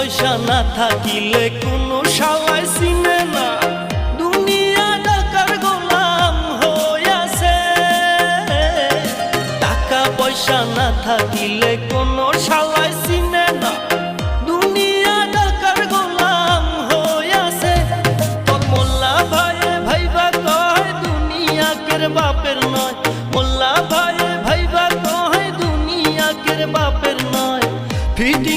পয়সা না থাকিলে কোনো শালাই চিনে না, দুনিয়া টাকার গোলাম হইয়াছে। টাকা পয়সা না থাকিলে কোনো শালাই চিনে না, দুনিয়া টাকার গোলাম হইয়াছে। তোর মোল্লা ভাইয়ে ভাইবা কয় দুনিয়া কের বাপের নয়, মোল্লা ভাইয়ে ভাইবা কয় দুনিয়া কের বাপের নয়। ফিটি